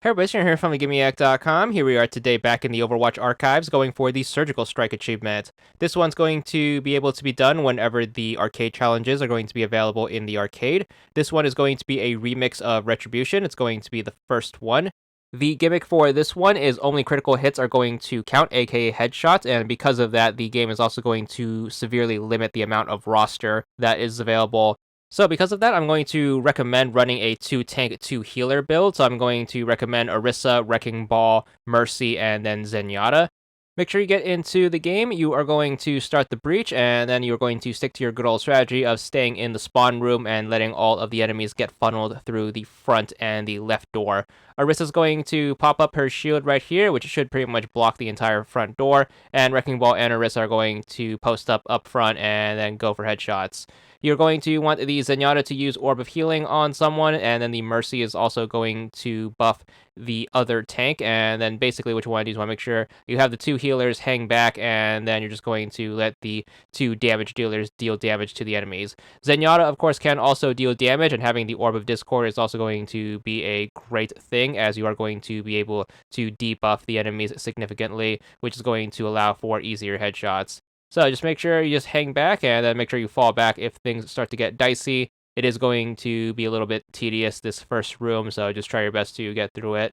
Hey everybody, Shane here from VidGamiac.com. Here we are today back in the Overwatch archives going for the Surgical Strike achievement. This one's going to be able to be done whenever the arcade challenges are going to be available in the arcade. This one is going to be a remix of Retribution. It's going to be the first one. The gimmick for this one is only critical hits are going to count, aka headshots, and because of that, the game is also going to severely limit the amount of roster that is available. So because of that, I'm going to recommend running a 2-tank, 2-healer build. So I'm going to recommend Orisa, Wrecking Ball, Mercy, and then Zenyatta. Make sure you get into the game. You are going to start the breach, and then you're going to stick to your good old strategy of staying in the spawn room and letting all of the enemies get funneled through the front and the left door. Orisa's going to pop up her shield right here, which should pretty much block the entire front door, and Wrecking Ball and Orisa are going to post up front and then go for headshots. You're going to want the Zenyatta to use Orb of Healing on someone, and then the Mercy is also going to buff the other tank. And then basically what you want to do is want to make sure you have the two healers hang back, and then you're just going to let the two damage dealers deal damage to the enemies. Zenyatta, of course, can also deal damage, and having the Orb of Discord is also going to be a great thing, as you are going to be able to debuff the enemies significantly, which is going to allow for easier headshots. So just make sure you just hang back, and then make sure you fall back if things start to get dicey. It is going to be a little bit tedious, this first room, so just try your best to get through it.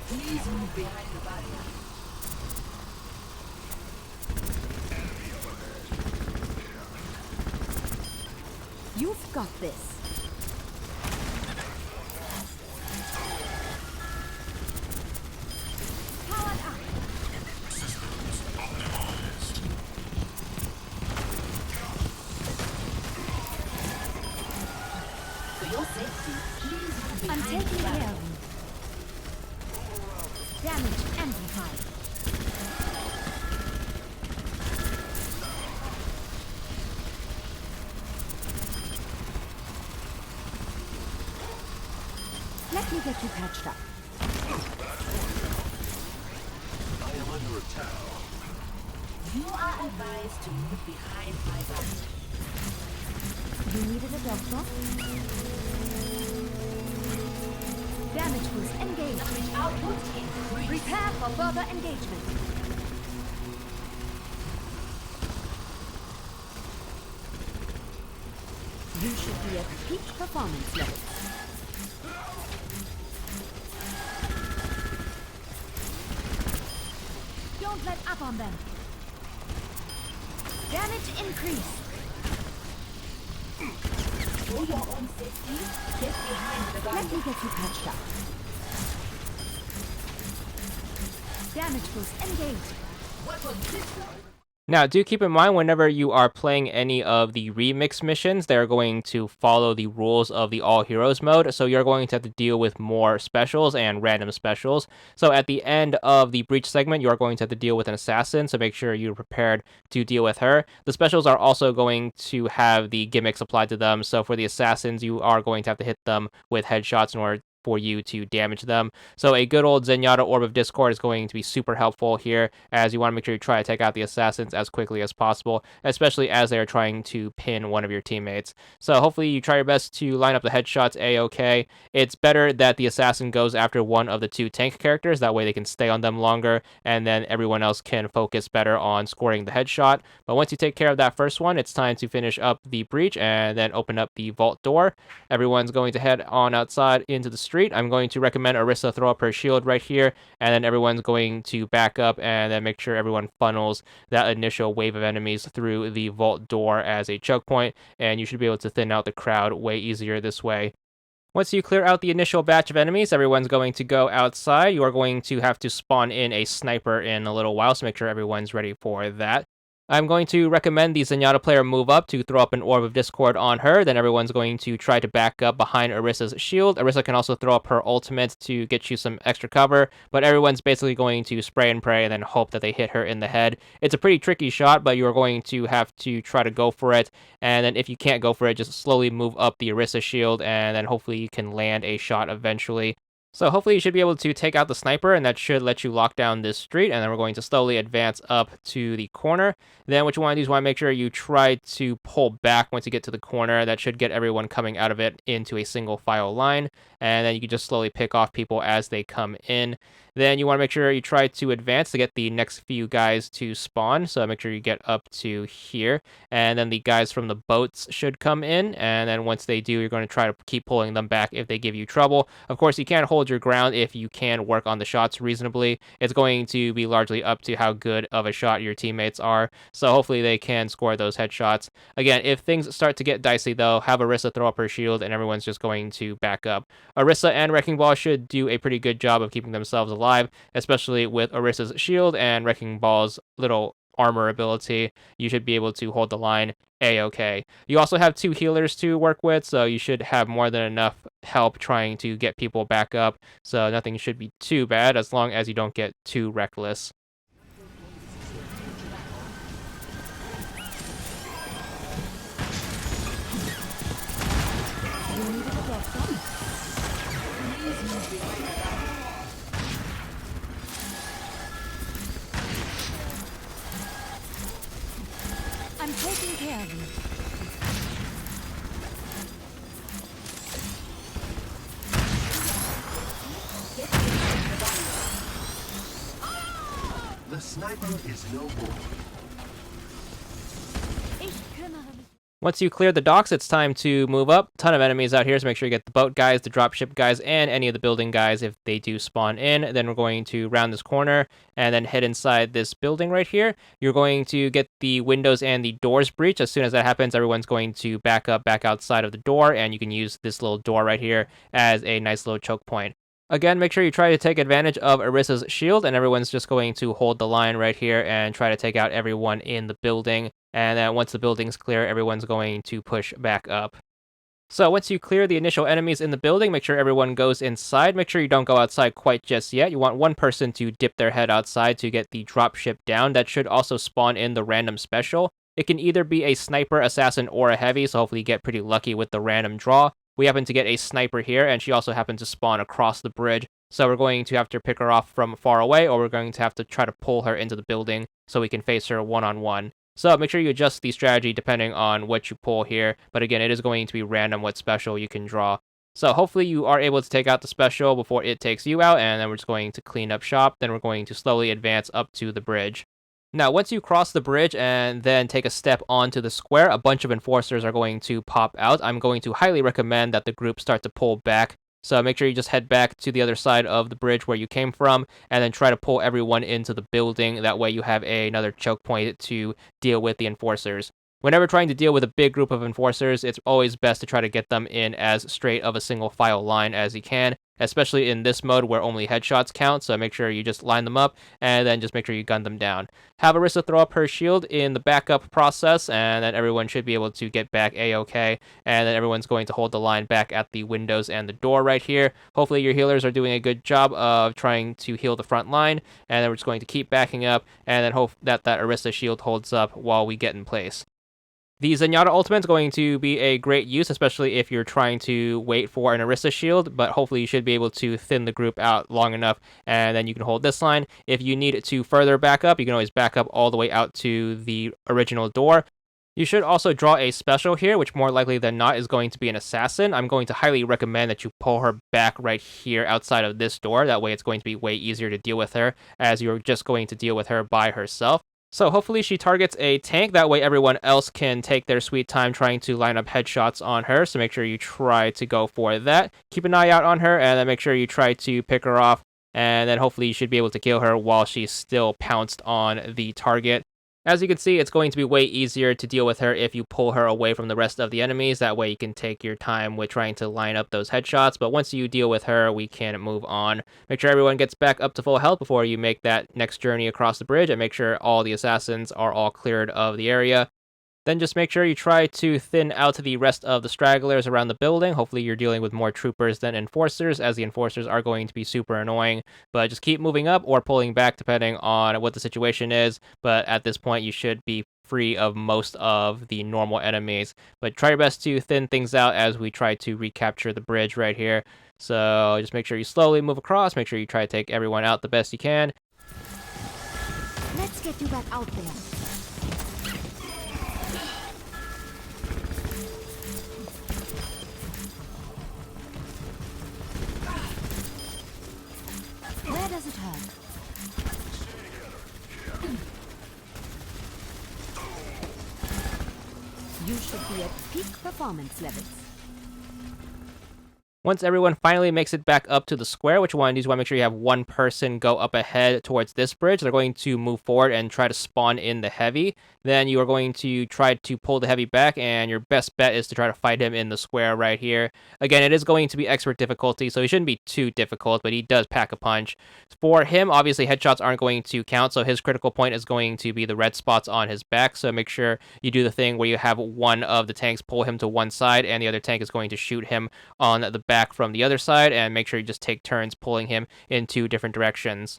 Please move behind the barrier. You've got this. Powered up. For your safety, please move I'm behind taking the care barrier. of you. Damage amplified. Let me get you patched up. I am under attack. You are advised to move behind my barrier. You needed a doctor? Damage boost engaged. Damage output increased. Prepare for further engagement. You should be at peak performance level. Don't let up on them. Damage increase. For your own safety, get behind the Let barrier. me get you patched up. Damage boost engaged. Weapon system. Now, do keep in mind whenever you are playing any of the remix missions, they're going to follow the rules of the All Heroes mode, so you're going to have to deal with more specials and random specials. So at the end of the Breach segment, you are going to have to deal with an assassin, so make sure you're prepared to deal with her. The specials are also going to have the gimmicks applied to them, so for the assassins, you are going to have to hit them with headshots in order for you to damage them. So a good old Zenyatta Orb of Discord is going to be super helpful here, as you want to make sure you try to take out the assassins as quickly as possible, especially as they are trying to pin one of your teammates. So hopefully you try your best to line up the headshots a-okay. It's better that the assassin goes after one of the two tank characters, that way they can stay on them longer, and then everyone else can focus better on scoring the headshot. But once you take care of that first one, it's time to finish up the breach and then open up the vault door. Everyone's going to head on outside into the street. I'm going to recommend Orisa throw up her shield right here, and then everyone's going to back up and then make sure everyone funnels that initial wave of enemies through the vault door as a choke point, and you should be able to thin out the crowd way easier this way. Once you clear out the initial batch of enemies, everyone's going to go outside. You are going to have to spawn in a sniper in a little while, so make sure everyone's ready for that. I'm going to recommend the Zenyatta player move up to throw up an Orb of Discord on her. Then everyone's going to try to back up behind Orisa's shield. Orisa can also throw up her ultimate to get you some extra cover, but everyone's basically going to spray and pray and then hope that they hit her in the head. It's a pretty tricky shot, but you're going to have to try to go for it. And then if you can't go for it, just slowly move up the Orisa shield, and then hopefully you can land a shot eventually. So hopefully you should be able to take out the sniper, and that should let you lock down this street, and then we're going to slowly advance up to the corner. Then what you want to do is want to make sure you try to pull back once you get to the corner. That should get everyone coming out of it into a single file line, and then you can just slowly pick off people as they come in. Then you want to make sure you try to advance to get the next few guys to spawn, so make sure you get up to here, and then the guys from the boats should come in, and then once they do, you're going to try to keep pulling them back if they give you trouble. Of course, you can't hold your ground if you can work on the shots reasonably. It's going to be largely up to how good of a shot your teammates are, so hopefully they can score those headshots. Again, if things start to get dicey though, have Orisa throw up her shield and everyone's just going to back up. Orisa and Wrecking Ball should do a pretty good job of keeping themselves alive, especially with Orisa's shield and Wrecking Ball's little armor ability. You should be able to hold the line a-okay. You also have 2 healers to work with, so you should have more than enough help trying to get people back up, so nothing should be too bad as long as you don't get too reckless. I'm taking care of you. The sniper is no more. Ich kümmere mich. Once you clear the docks, it's time to move up. Ton of enemies out here, so make sure you get the boat guys, the dropship guys, and any of the building guys if they do spawn in. Then we're going to round this corner and then head inside this building right here. You're going to get the windows and the doors breached. As soon as that happens, everyone's going to back up back outside of the door, and you can use this little door right here as a nice little choke point. Again, make sure you try to take advantage of Orisa's shield, and everyone's just going to hold the line right here and try to take out everyone in the building. And then once the building's clear, everyone's going to push back up. So once you clear the initial enemies in the building, make sure everyone goes inside. Make sure you don't go outside quite just yet. You want one person to dip their head outside to get the dropship down. That should also spawn in the random special. It can either be a sniper, assassin, or a heavy, so hopefully you get pretty lucky with the random draw. We happen to get a sniper here, and she also happened to spawn across the bridge, so we're going to have to pick her off from far away, or we're going to have to try to pull her into the building so we can face her one-on-one. So make sure you adjust the strategy depending on what you pull here, but again, it is going to be random what special you can draw. So hopefully you are able to take out the special before it takes you out, and then we're just going to clean up shop, then we're going to slowly advance up to the bridge. Now, once you cross the bridge and then take a step onto the square, a bunch of enforcers are going to pop out. I'm going to highly recommend that the group start to pull back. So make sure you just head back to the other side of the bridge where you came from, and then try to pull everyone into the building. That way you have another choke point to deal with the enforcers. Whenever trying to deal with a big group of enforcers, it's always best to try to get them in as straight of a single file line as you can, especially in this mode where only headshots count, so make sure you just line them up, and then just make sure you gun them down. Have Orisa throw up her shield in the backup process, and then everyone should be able to get back a-okay, and then everyone's going to hold the line back at the windows and the door right here. Hopefully your healers are doing a good job of trying to heal the front line, and then we're just going to keep backing up, and then hope that Orisa shield holds up while we get in place. The Zenyatta ultimate is going to be a great use, especially if you're trying to wait for an Orisa shield, but hopefully you should be able to thin the group out long enough, and then you can hold this line. If you need to further back up, you can always back up all the way out to the original door. You should also draw a special here, which more likely than not is going to be an assassin. I'm going to highly recommend that you pull her back right here outside of this door. That way it's going to be way easier to deal with her, as you're just going to deal with her by herself. So hopefully she targets a tank, that way everyone else can take their sweet time trying to line up headshots on her, so make sure you try to go for that. Keep an eye out on her, and then make sure you try to pick her off, and then hopefully you should be able to kill her while she's still pounced on the target. As you can see, it's going to be way easier to deal with her if you pull her away from the rest of the enemies. That way you can take your time with trying to line up those headshots. But once you deal with her, we can move on. Make sure everyone gets back up to full health before you make that next journey across the bridge, and make sure all the assassins are all cleared of the area. Then just make sure you try to thin out the rest of the stragglers around the building. Hopefully you're dealing with more troopers than enforcers, as the enforcers are going to be super annoying. But just keep moving up or pulling back depending on what the situation is. But at this point, you should be free of most of the normal enemies. But try your best to thin things out as we try to recapture the bridge right here. So just make sure you slowly move across. Make sure you try to take everyone out the best you can. Let's get you back out there. Where does it hurt? You should be at peak performance levels. Once everyone finally makes it back up to the square, what you want to do is you want to make sure you have one person go up ahead towards this bridge. They're going to move forward and try to spawn in the heavy. Then you are going to try to pull the heavy back, and your best bet is to try to fight him in the square right here. Again, it is going to be expert difficulty, so he shouldn't be too difficult, but he does pack a punch. For him, obviously, headshots aren't going to count, so his critical point is going to be the red spots on his back. So make sure you do the thing where you have one of the tanks pull him to one side, and the other tank is going to shoot him on the back from the other side, and make sure you just take turns pulling him in two different directions.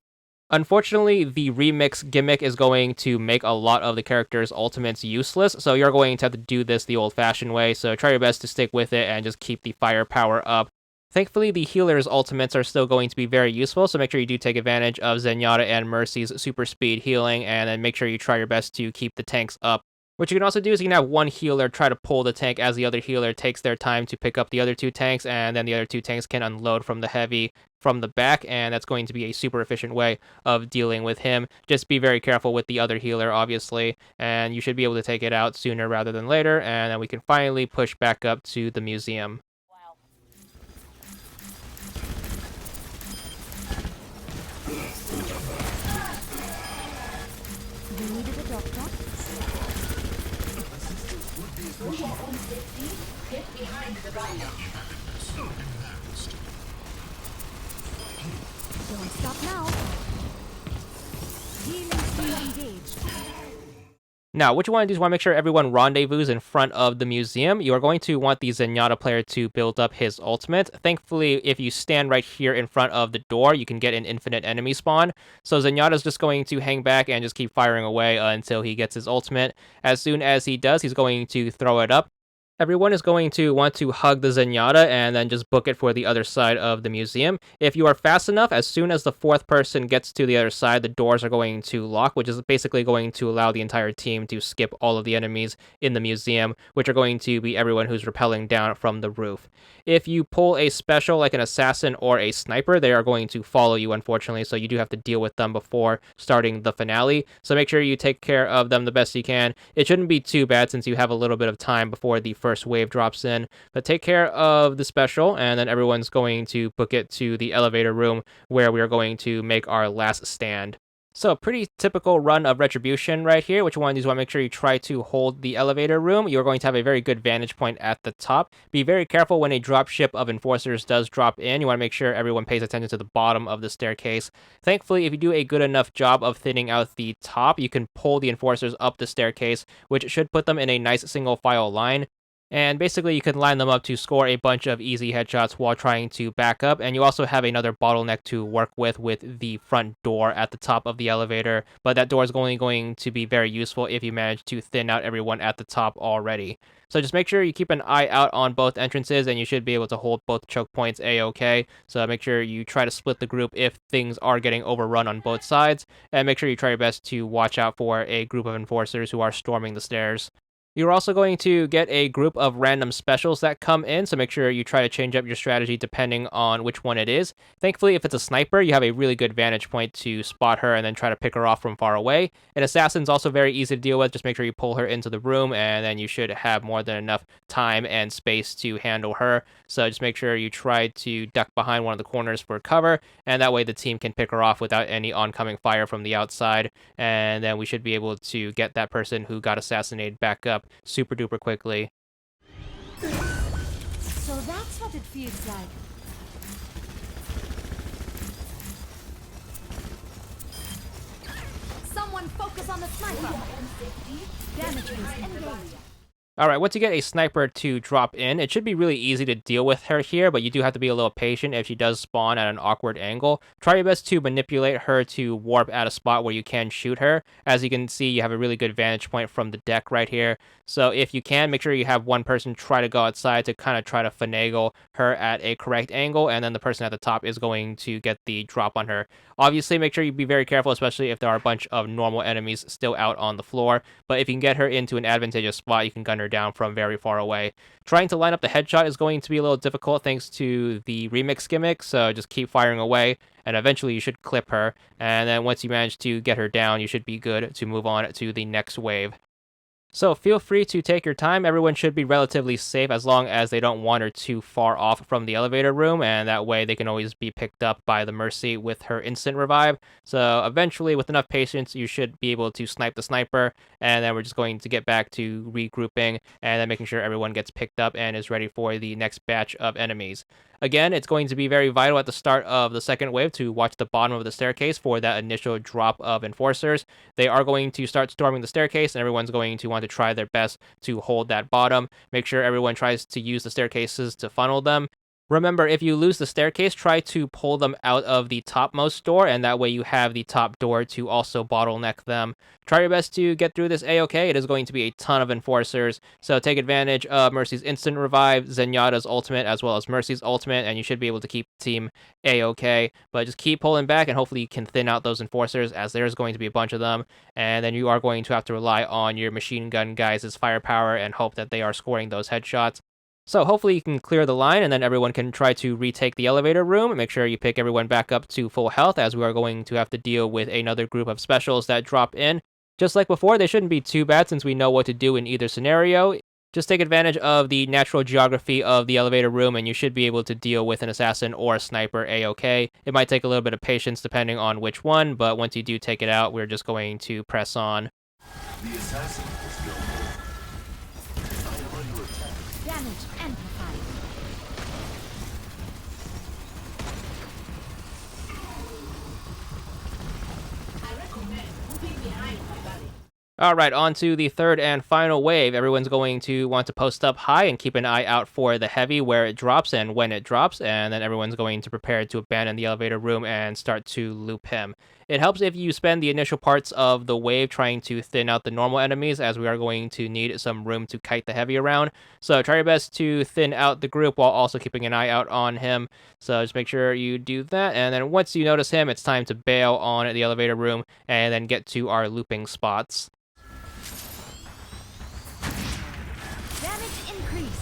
Unfortunately, the remix gimmick is going to make a lot of the characters' ultimates useless, so you're going to have to do this the old-fashioned way, so try your best to stick with it and just keep the firepower up. Thankfully, the healer's ultimates are still going to be very useful, so make sure you do take advantage of Zenyatta and Mercy's super speed healing, and then make sure you try your best to keep the tanks up. What you can also do is you can have one healer try to pull the tank as the other healer takes their time to pick up the other two tanks, and then the other two tanks can unload from the heavy from the back, and that's going to be a super efficient way of dealing with him. Just be very careful with the other healer, obviously, and you should be able to take it out sooner rather than later, and then we can finally push back up to the museum. You needed a doctor? Get behind the rider. Don't stop now. Healing stream engaged. Now, what you want to do is want to make sure everyone rendezvous in front of the museum. You are going to want the Zenyatta player to build up his ultimate. Thankfully, if you stand right here in front of the door, you can get an infinite enemy spawn. So Zenyatta's just going to hang back and just keep firing away until he gets his ultimate. As soon as he does, he's going to throw it up. Everyone is going to want to hug the Zenyatta and then just book it for the other side of the museum. If you are fast enough, as soon as the fourth person gets to the other side, the doors are going to lock, which is basically going to allow the entire team to skip all of the enemies in the museum, which are going to be everyone who's rappelling down from the roof. If you pull a special like an assassin or a sniper, they are going to follow you, unfortunately, so you do have to deal with them before starting the finale. So make sure you take care of them the best you can. It shouldn't be too bad since you have a little bit of time before the first wave drops in, but take care of the special, and then everyone's going to book it to the elevator room where we are going to make our last stand. So pretty typical run of Retribution right here. What you want to do is want to make sure you try to hold the elevator room. You're going to have a very good vantage point at the top. Be very careful when a dropship of enforcers does drop in. You want to make sure everyone pays attention to the bottom of the staircase. Thankfully, if you do a good enough job of thinning out the top, you can pull the enforcers up the staircase, which should put them in a nice single file line. And basically, you can line them up to score a bunch of easy headshots while trying to back up. And you also have another bottleneck to work with the front door at the top of the elevator. But that door is only going to be very useful if you manage to thin out everyone at the top already. So just make sure you keep an eye out on both entrances, and you should be able to hold both choke points A-okay. So make sure you try to split the group if things are getting overrun on both sides. And make sure you try your best to watch out for a group of enforcers who are storming the stairs. You're also going to get a group of random specials that come in, so make sure you try to change up your strategy depending on which one it is. Thankfully, if it's a sniper, you have a really good vantage point to spot her and then try to pick her off from far away. An assassin's also very easy to deal with. Just make sure you pull her into the room, and then you should have more than enough time and space to handle her. So just make sure you try to duck behind one of the corners for cover, and that way the team can pick her off without any oncoming fire from the outside, and then we should be able to get that person who got assassinated back up super duper quickly. So that's what it feels like. Someone focus on the sniper. Damage boost engaged. Alright, once you get a sniper to drop in, it should be really easy to deal with her here, but you do have to be a little patient if she does spawn at an awkward angle. Try your best to manipulate her to warp at a spot where you can shoot her. As you can see, you have a really good vantage point from the deck right here. So if you can, make sure you have one person try to go outside to kind of try to finagle her at a correct angle, and then the person at the top is going to get the drop on her. Obviously, make sure you be very careful, especially if there are a bunch of normal enemies still out on the floor. But if you can get her into an advantageous spot, you can gun her down from very far away. Trying to line up the headshot is going to be a little difficult thanks to the remix gimmick, so just keep firing away, and eventually you should clip her. And then once you manage to get her down, you should be good to move on to the next wave. So feel free to take your time. Everyone should be relatively safe as long as they don't wander too far off from the elevator room, and that way they can always be picked up by the Mercy with her instant revive. So eventually, with enough patience, you should be able to snipe the sniper, and then we're just going to get back to regrouping and then making sure everyone gets picked up and is ready for the next batch of enemies. Again, it's going to be very vital at the start of the second wave to watch the bottom of the staircase for that initial drop of enforcers. They are going to start storming the staircase, and everyone's going to want to try their best to hold that bottom. Make sure everyone tries to use the staircases to funnel them. Remember, if you lose the staircase, try to pull them out of the topmost door, and that way you have the top door to also bottleneck them. Try your best to get through this A-OK. It is going to be a ton of enforcers, so take advantage of Mercy's instant revive, Zenyatta's ultimate, as well as Mercy's ultimate, and you should be able to keep the team A-OK. But just keep pulling back, and hopefully you can thin out those enforcers, as there's going to be a bunch of them, and then you are going to have to rely on your machine gun guys' firepower and hope that they are scoring those headshots. So hopefully you can clear the line, and then everyone can try to retake the elevator room. Make sure you pick everyone back up to full health, as we are going to have to deal with another group of specials that drop in. Just like before, they shouldn't be too bad since we know what to do in either scenario. Just take advantage of the natural geography of the elevator room, and you should be able to deal with an assassin or a sniper A-OK. It might take a little bit of patience depending on which one, but once you do take it out, we're just going to press on. The assassin is no more. I am under attack. Damage amplified. I recommend moving behind my body. Alright, on to the third and final wave. Everyone's going to want to post up high and keep an eye out for the heavy where it drops and when it drops, and then everyone's going to prepare to abandon the elevator room and start to loop him. It helps if you spend the initial parts of the wave trying to thin out the normal enemies, as we are going to need some room to kite the heavy around. So try your best to thin out the group while also keeping an eye out on him. So just make sure you do that, and then once you notice him, it's time to bail on the elevator room and then get to our looping spots. Damage increase.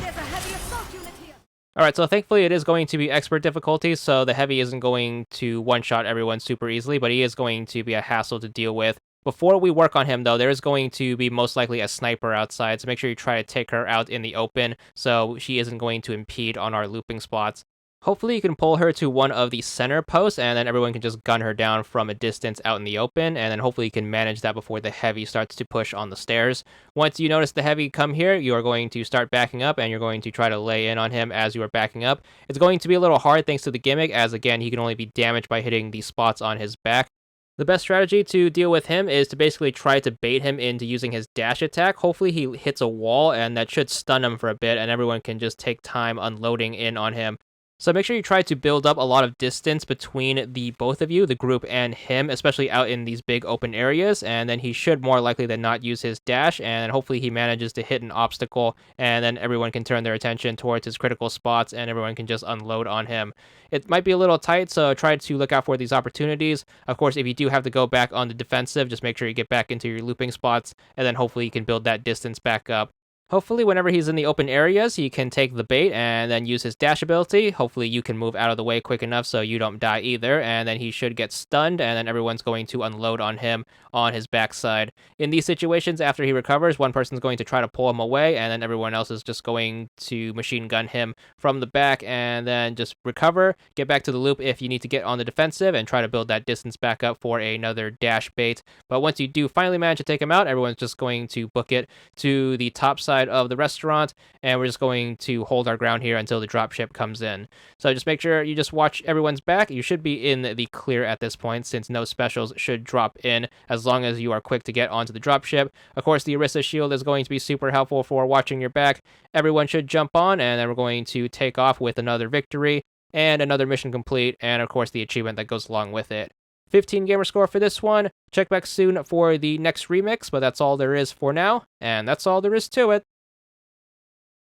There's a heavy assault unit here. Alright, so thankfully it is going to be expert difficulty, so the heavy isn't going to one-shot everyone super easily, but he is going to be a hassle to deal with. Before we work on him, though, there is going to be most likely a sniper outside, so make sure you try to take her out in the open so she isn't going to impede on our looping spots. Hopefully you can pull her to one of the center posts, and then everyone can just gun her down from a distance out in the open, and then hopefully you can manage that before the heavy starts to push on the stairs. Once you notice the heavy come here, you are going to start backing up, and you're going to try to lay in on him as you are backing up. It's going to be a little hard thanks to the gimmick, as again, he can only be damaged by hitting the spots on his back. The best strategy to deal with him is to basically try to bait him into using his dash attack. Hopefully he hits a wall, and that should stun him for a bit, and everyone can just take time unloading in on him. So make sure you try to build up a lot of distance between the both of you, the group and him, especially out in these big open areas, and then he should more likely than not use his dash, and hopefully he manages to hit an obstacle, and then everyone can turn their attention towards his critical spots, and everyone can just unload on him. It might be a little tight, so try to look out for these opportunities. Of course, if you do have to go back on the defensive, just make sure you get back into your looping spots, and then hopefully you can build that distance back up. Hopefully, whenever he's in the open areas, he can take the bait and then use his dash ability. Hopefully, you can move out of the way quick enough so you don't die either, and then he should get stunned, and then everyone's going to unload on him on his backside. In these situations, after he recovers, one person's going to try to pull him away, and then everyone else is just going to machine gun him from the back, and then just recover, get back to the loop if you need to get on the defensive, and try to build that distance back up for another dash bait. But once you do finally manage to take him out, everyone's just going to book it to the top side outside of the restaurant, and we're just going to hold our ground here until the dropship comes in. So just make sure you just watch everyone's back. You should be in the clear at this point, since no specials should drop in as long as you are quick to get onto the dropship. Of course, the Orisa shield is going to be super helpful for watching your back. Everyone should jump on, and then we're going to take off with another victory and another mission complete, and of course the achievement that goes along with it. 15 gamer score for this one. Check back soon for the next remix, but that's all there is for now, and that's all there is to it.